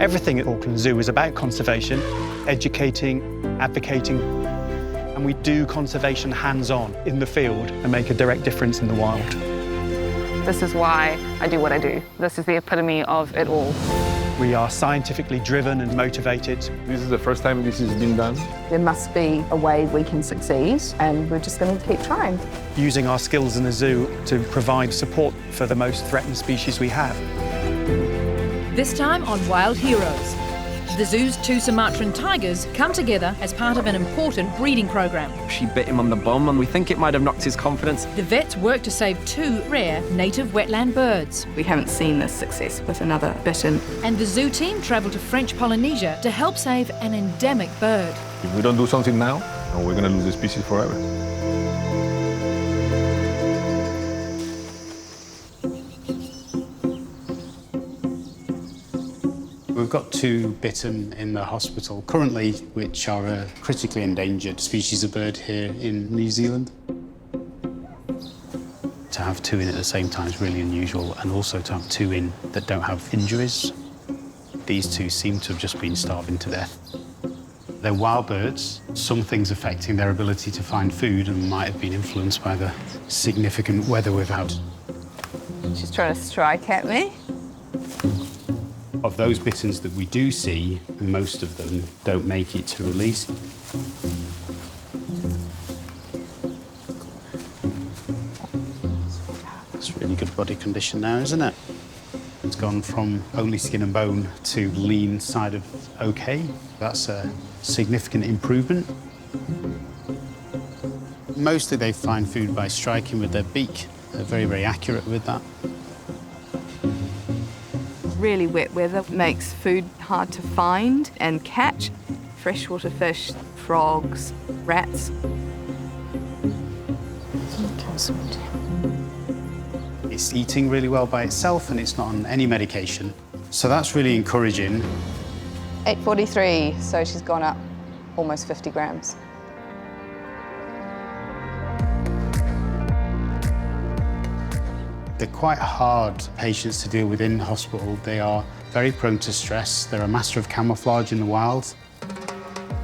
Everything at Auckland Zoo is about conservation, educating, advocating, and we do conservation hands-on in the field and make a direct difference in the wild. This is why I do what I do. This is the epitome of it all. We are scientifically driven and motivated. This is the first time this has been done. There must be a way we can succeed, and we're just going to keep trying. Using our skills in the zoo to provide support for the most threatened species we have. This time on Wild Heroes. The zoo's 2 Sumatran tigers come together as part of an important breeding program. She bit him on the bum and we think it might have knocked his confidence. The vets work to save 2 rare native wetland birds. We haven't seen this success with another bittern. And the zoo team travel to French Polynesia to help save an endemic bird. If we don't do something now, we're going to lose the species forever. We've got 2 bittern in the hospital currently, which are a critically endangered species of bird here in New Zealand. To have 2 in at the same time is really unusual, and also to have 2 in that don't have injuries. These 2 seem to have just been starving to death. They're wild birds. Some things affecting their ability to find food and might have been influenced by the significant weather we've had. She's trying to strike at me. Of those bitterns that we do see, most of them don't make it to release. It's really good body condition now, isn't it? It's gone from only skin and bone to lean side of OK. That's a significant improvement. Mostly they find food by striking with their beak. They're very, very accurate with that. Really wet weather makes food hard to find and catch. Freshwater fish, frogs, rats. It's eating really well by itself and it's not on any medication. So that's really encouraging. 843, so she's gone up almost 50 grams. They're quite hard patients to deal with in hospital. They are very prone to stress. They're a master of camouflage in the wild.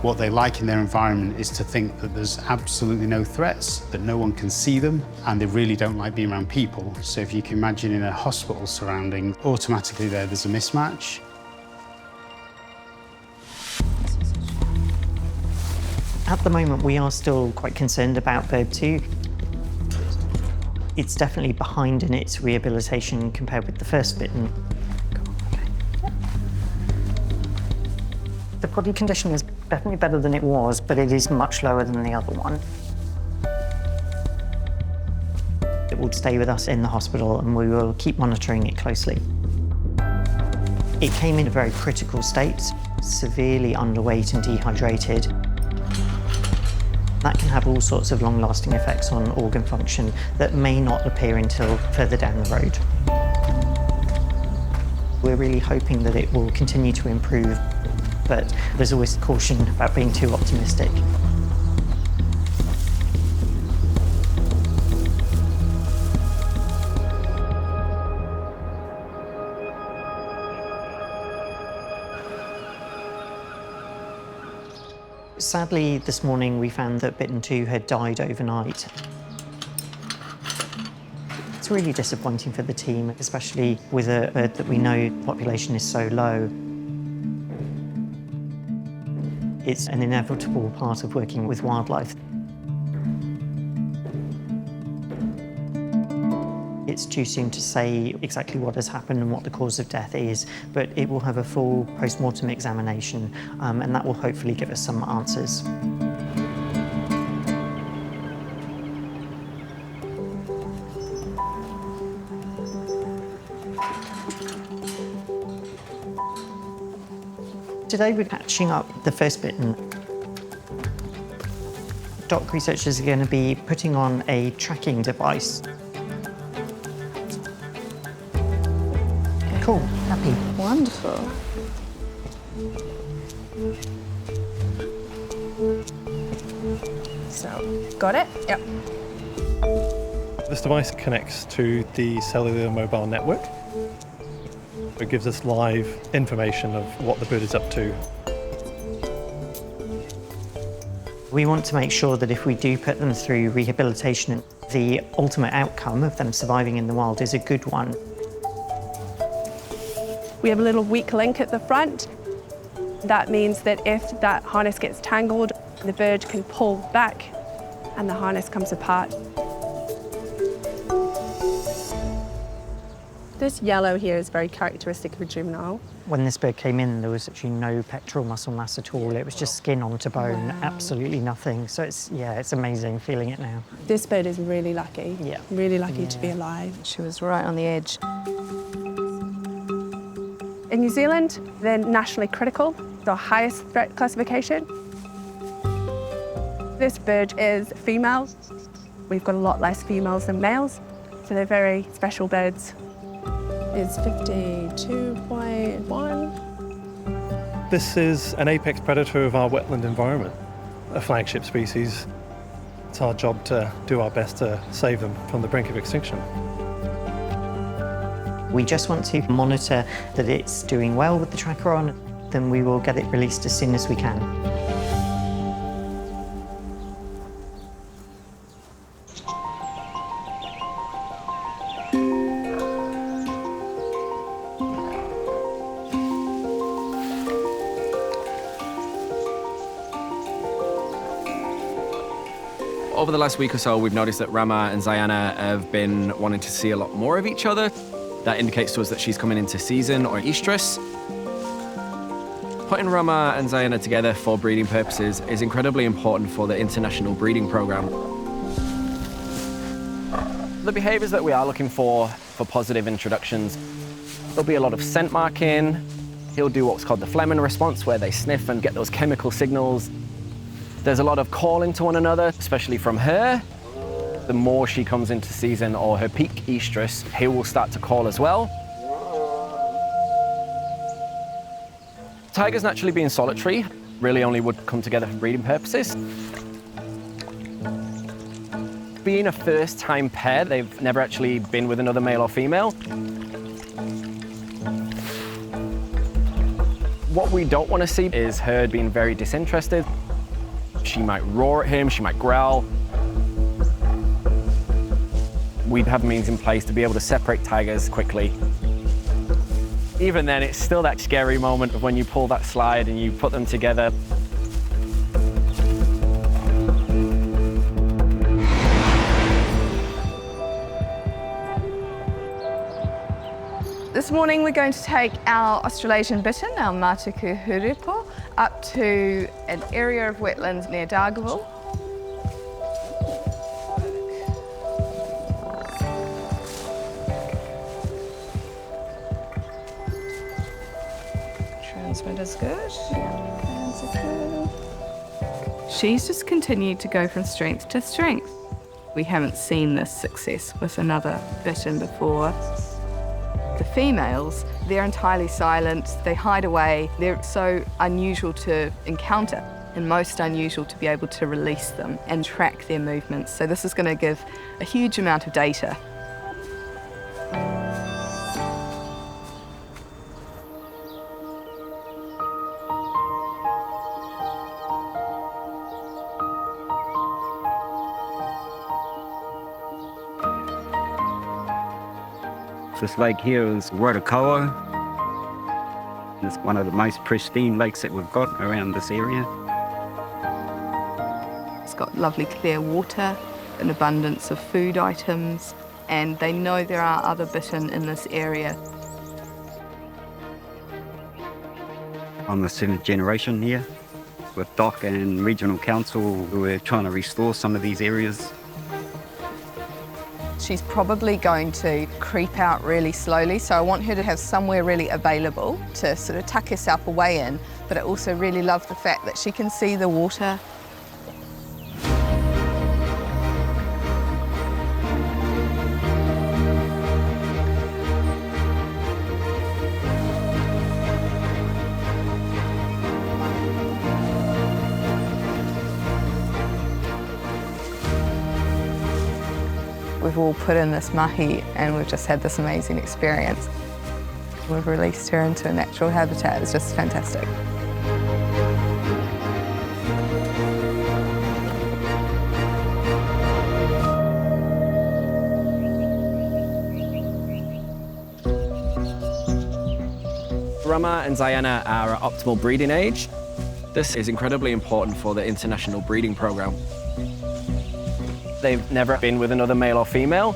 What they like in their environment is to think that there's absolutely no threats, that no one can see them, and they really don't like being around people. So if you can imagine in a hospital surrounding, automatically there's a mismatch. At the moment, we are still quite concerned about bird 2. It's definitely behind in its rehabilitation compared with the first bittern. The body condition is definitely better than it was, but it is much lower than the other one. It will stay with us in the hospital and we will keep monitoring it closely. It came in a very critical state, severely underweight and dehydrated. That can have all sorts of long-lasting effects on organ function that may not appear until further down the road. We're really hoping that it will continue to improve, but there's always caution about being too optimistic. Sadly, this morning we found that bittern 2 had died overnight. It's really disappointing for the team, especially with a bird that we know the population is so low. It's an inevitable part of working with wildlife. It's too soon to say exactly what has happened and what the cause of death is, but it will have a full post-mortem examination, and that will hopefully give us some answers. Today we're patching up the first bittern. Doc researchers are going to be putting on a tracking device. Cool, happy. Wonderful. So, got it? Yep. This device connects to the cellular mobile network. It gives us live information of what the bird is up to. We want to make sure that if we do put them through rehabilitation, the ultimate outcome of them surviving in the wild is a good one. We have a little weak link at the front. That means that if that harness gets tangled, the bird can pull back and the harness comes apart. This yellow here is very characteristic of a juvenile. When this bird came in, there was actually no pectoral muscle mass at all. It was just skin onto bone, absolutely nothing. So it's amazing feeling it now. This bird is really lucky. Yeah. Really lucky to be alive. She was right on the edge. In New Zealand, they're nationally critical, the highest threat classification. This bird is female. We've got a lot less females than males, so they're very special birds. It's 52.1. This is an apex predator of our wetland environment, a flagship species. It's our job to do our best to save them from the brink of extinction. We just want to monitor that it's doing well with the tracker on, then we will get it released as soon as we can. Over the last week or so, we've noticed that Rama and Zana have been wanting to see a lot more of each other. That indicates to us that she's coming into season or estrus. Putting Rama and Zana together for breeding purposes is incredibly important for the international breeding program. The behaviors that we are looking for positive introductions, there'll be a lot of scent marking. He'll do what's called the Fleming response, where they sniff and get those chemical signals. There's a lot of calling to one another, especially from her. The more she comes into season or her peak estrus, he will start to call as well. Tigers naturally being solitary really only would come together for breeding purposes. Being a first-time pair, they've never actually been with another male or female. What we don't want to see is her being very disinterested. She might roar at him, she might growl. We'd have means in place to be able to separate tigers quickly. Even then, it's still that scary moment of when you pull that slide and you put them together. This morning we're going to take our Australasian bittern, our Matuku Hurupo, up to an area of wetlands near Dargaville. Transmitter's good. Hands are good. She's just continued to go from strength to strength. We haven't seen this success with another bittern before. The females, they're entirely silent, they hide away, they're so unusual to encounter and most unusual to be able to release them and track their movements. So this is going to give a huge amount of data. This lake here is Rotokoa. It's one of the most pristine lakes that we've got around this area. It's got lovely clear water, an abundance of food items, and they know there are other bittern in this area. I'm the seventh generation here with DOC and Regional Council who are trying to restore some of these areas. She's probably going to creep out really slowly, so I want her to have somewhere really available to sort of tuck herself away in, but I also really love the fact that she can see the water. We've all put in this mahi and we've just had this amazing experience. We've released her into a natural habitat. It's just fantastic. Rama and Zana are at optimal breeding age. This is incredibly important for the international breeding program. They've never been with another male or female.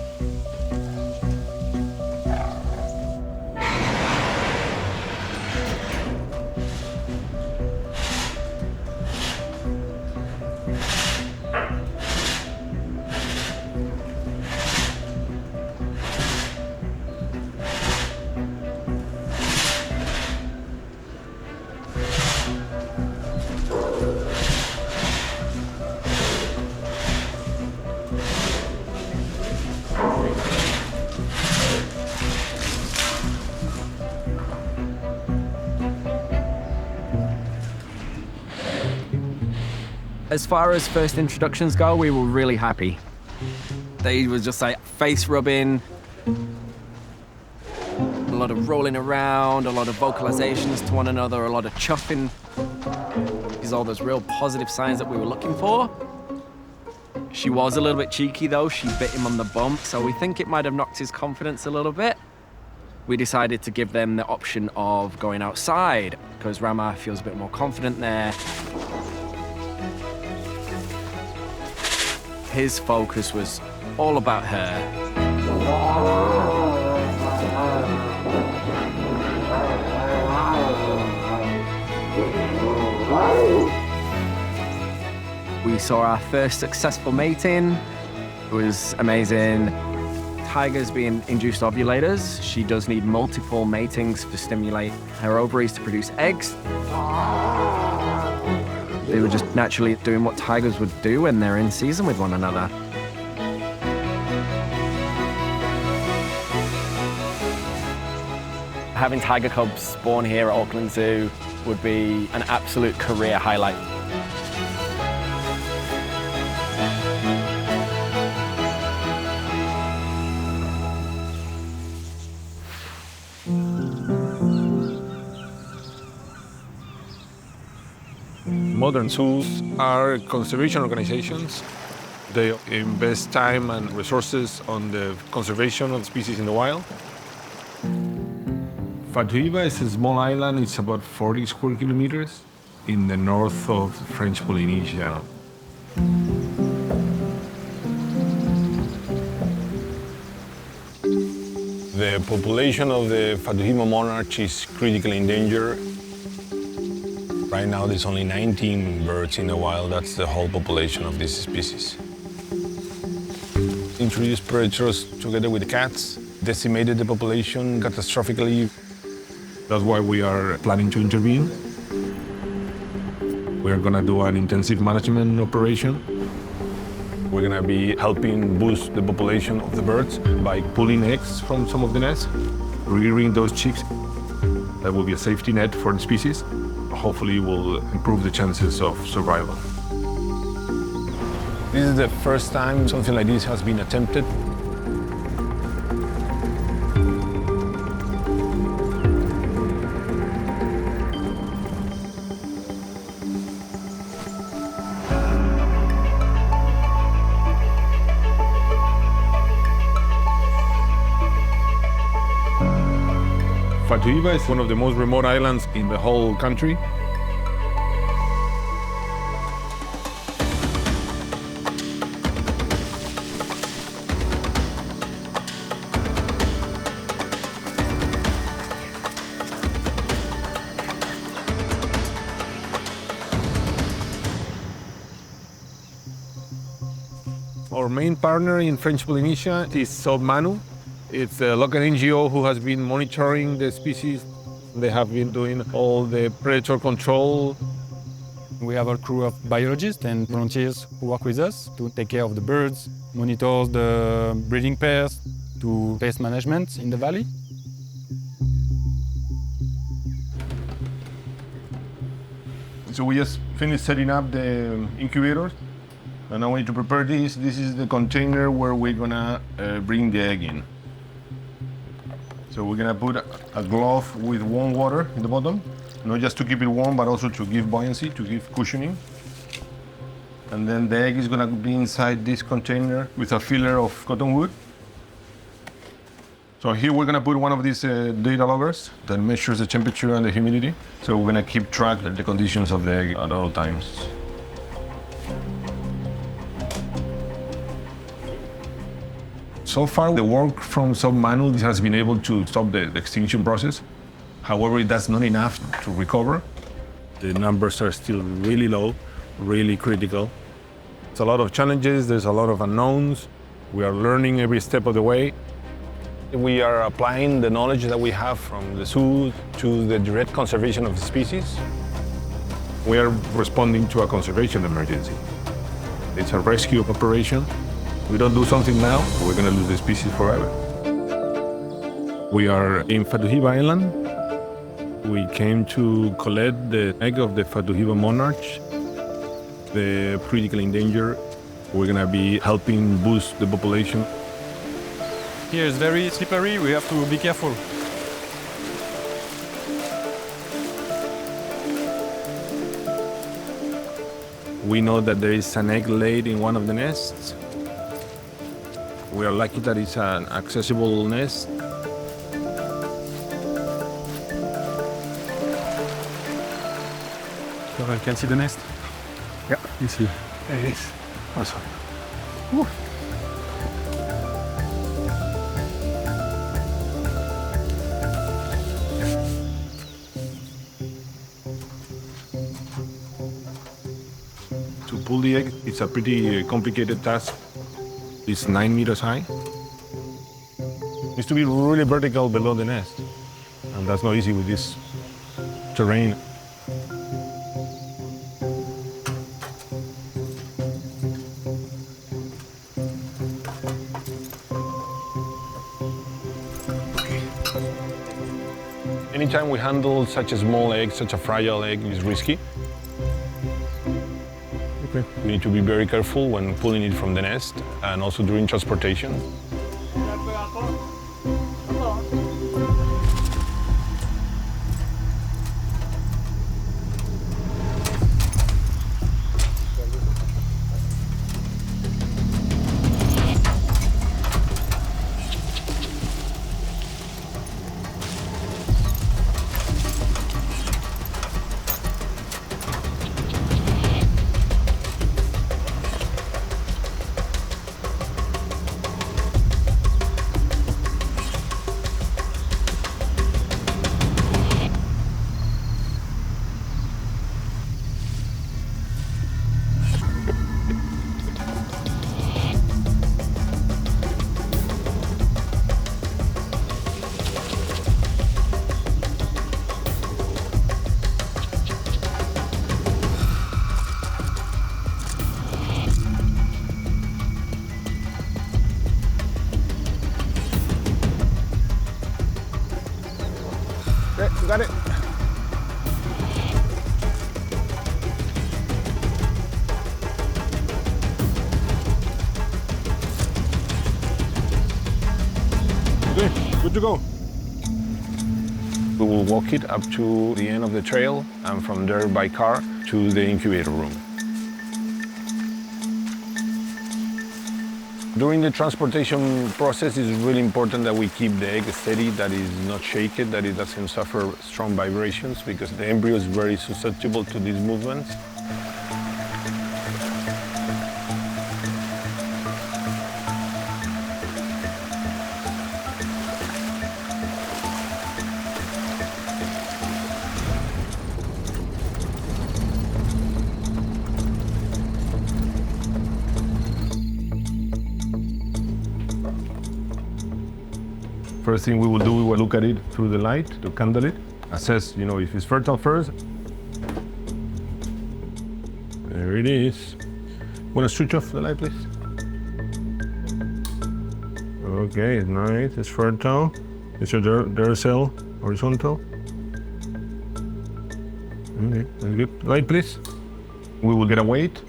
As far as first introductions go, we were really happy. They were just like face rubbing, a lot of rolling around, a lot of vocalizations to one another, a lot of chuffing. These are all those real positive signs that we were looking for. She was a little bit cheeky though, she bit him on the bum, so we think it might have knocked his confidence a little bit. We decided to give them the option of going outside, because Rama feels a bit more confident there. His focus was all about her. We saw our first successful mating. It was amazing. Tigers being induced ovulators, she does need multiple matings to stimulate her ovaries to produce eggs. They were just naturally doing what tigers would do when they're in season with one another. Having tiger cubs spawn here at Auckland Zoo would be an absolute career highlight. Modern zoos are conservation organizations. They invest time and resources on the conservation of species in the wild. Fatuhiva is a small island. It's about 40 square kilometers in the north of French Polynesia. The population of the Fatuhiva monarch is critically endangered. Right now, there's only 19 birds in the wild. That's the whole population of this species. Introduced predators together with cats, decimated the population catastrophically. That's why we are planning to intervene. We're gonna do an intensive management operation. We're gonna be helping boost the population of the birds by pulling eggs from some of the nests, rearing those chicks. That will be a safety net for the species. Hopefully will improve the chances of survival. This is the first time something like this has been attempted. Fatuhiva is one of the most remote islands in the whole country. Our main partner in French Polynesia is Manu. It's a local NGO who has been monitoring the species. They have been doing all the predator control. We have a crew of biologists and volunteers who work with us to take care of the birds, monitor the breeding pairs, do pest management in the valley. So we just finished setting up the incubators. And now we need to prepare this. This is the container where we're gonna bring the egg in. So we're gonna put a glove with warm water in the bottom, not just to keep it warm, but also to give buoyancy, to give cushioning. And then the egg is gonna be inside this container with a filler of cotton wool. So here we're gonna put one of these data loggers that measures the temperature and the humidity. So we're gonna keep track of the conditions of the egg at all times. So far, the work from sub-manual has been able to stop the extinction process. However, that's not enough to recover. The numbers are still really low, really critical. It's a lot of challenges, there's a lot of unknowns. We are learning every step of the way. We are applying the knowledge that we have from the zoo to the direct conservation of the species. We are responding to a conservation emergency. It's a rescue operation. We don't do something now, we're going to lose the species forever. We are in Fatuhiva Island. We came to collect the egg of the Fatuhiva Monarch, the critically endangered. We're going to be helping boost the population. Here is very slippery, we have to be careful. We know that there is an egg laid in one of the nests. We are lucky that it's an accessible nest. You can see the nest? Yeah, You see. there it is. Oh, sorry. To pull the egg, it's a pretty complicated task. It's 9 meters high. It needs to be really vertical below the nest. And that's not easy with this terrain. Anytime we handle such a small egg, such a fragile egg, is risky. We need to be very careful when pulling it from the nest and also during transportation. Okay, you got it. Okay, good to go. We will walk it up to the end of the trail and from there by car to the incubator room. During the transportation process, it's really important that we keep the egg steady, that it is not shaken, that it doesn't suffer strong vibrations, because the embryo is very susceptible to these movements. First thing we will do, we will look at it through the light, to candle it, assess, if it's fertile first. There it is. Want to switch off the light, please? Okay, it's nice, it's fertile. Is your derm cell horizontal? Okay, that's good. Light, please. We will get a weight.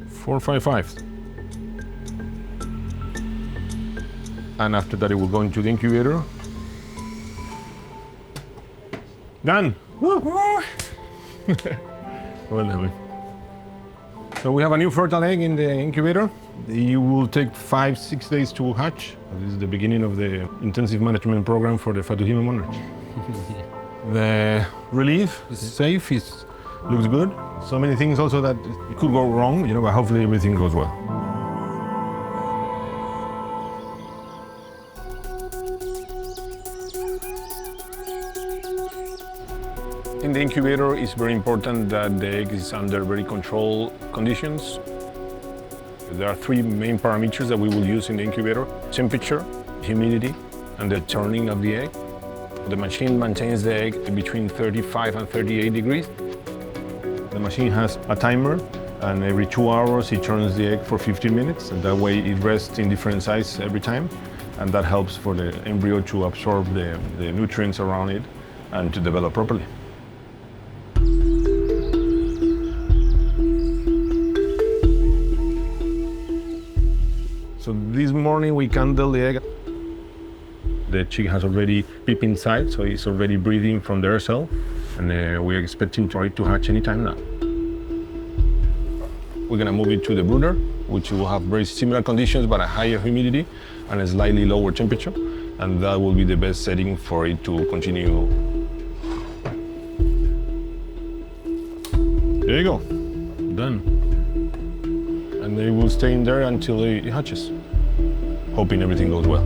455. and after that it will go into the incubator. Done! Well done. So we have a new fertile egg in the incubator. It will take 5-6 days to hatch. This is the beginning of the intensive management program for the Fatuhiva Monarch. The relief is safe, looks good. So many things also that it could go wrong, but hopefully everything goes well. In the incubator, it's very important that the egg is under very controlled conditions. There are 3 main parameters that we will use in the incubator: temperature, humidity, and the turning of the egg. The machine maintains the egg between 35 and 38 degrees. The machine has a timer, and every 2 hours it turns the egg for 15 minutes, and that way it rests in different sizes every time, and that helps for the embryo to absorb the nutrients around it and to develop properly. So this morning we candle the egg. The chick has already peeped inside, so it's already breathing from the air cell, and we're expecting it to hatch anytime now. We're gonna move it to the brooder, which will have very similar conditions but a higher humidity and a slightly lower temperature, and that will be the best setting for it to continue. There you go, done. And they will stay in there until it hatches, hoping everything goes well.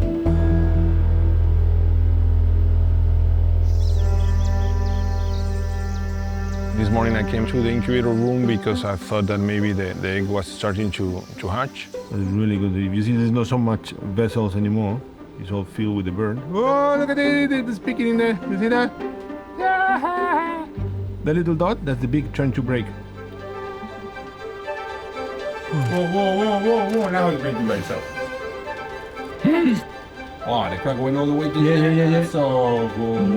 This morning I came to the incubator room because I thought that maybe the egg was starting to hatch. It's really good. You see, there's not so much vessels anymore. It's all filled with the bird. Oh, look at it, it's peeking in there. You see that? Yeah. The little dot, that's the big trying to break. Whoa, now it's breaking by itself. Oh, the crack went all the way to the end. Yeah. So good.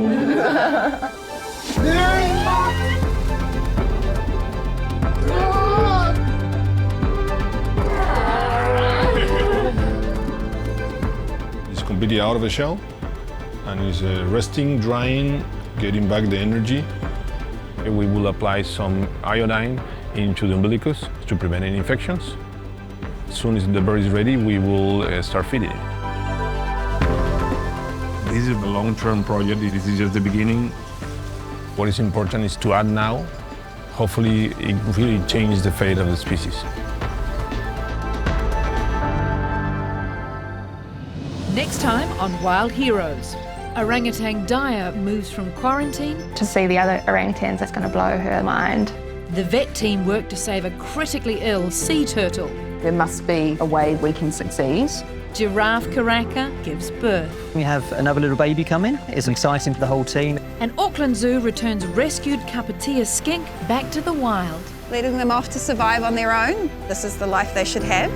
It's completely out of the shell and is resting, drying, getting back the energy. We will apply some iodine into the umbilicus to prevent any infections. As soon as the bird is ready, we will start feeding it. This is a long-term project. This is just the beginning. What is important is to add now. Hopefully, it really changes the fate of the species. Next time on Wild Heroes, orangutan Daya moves from quarantine. To see the other orangutans, that's going to blow her mind. The vet team work to save a critically ill sea turtle. There must be a way we can succeed. Giraffe Karaka gives birth. We have another little baby coming. It's exciting for the whole team. And Auckland Zoo returns rescued Kapatia skink back to the wild. Letting them off to survive on their own. This is the life they should have.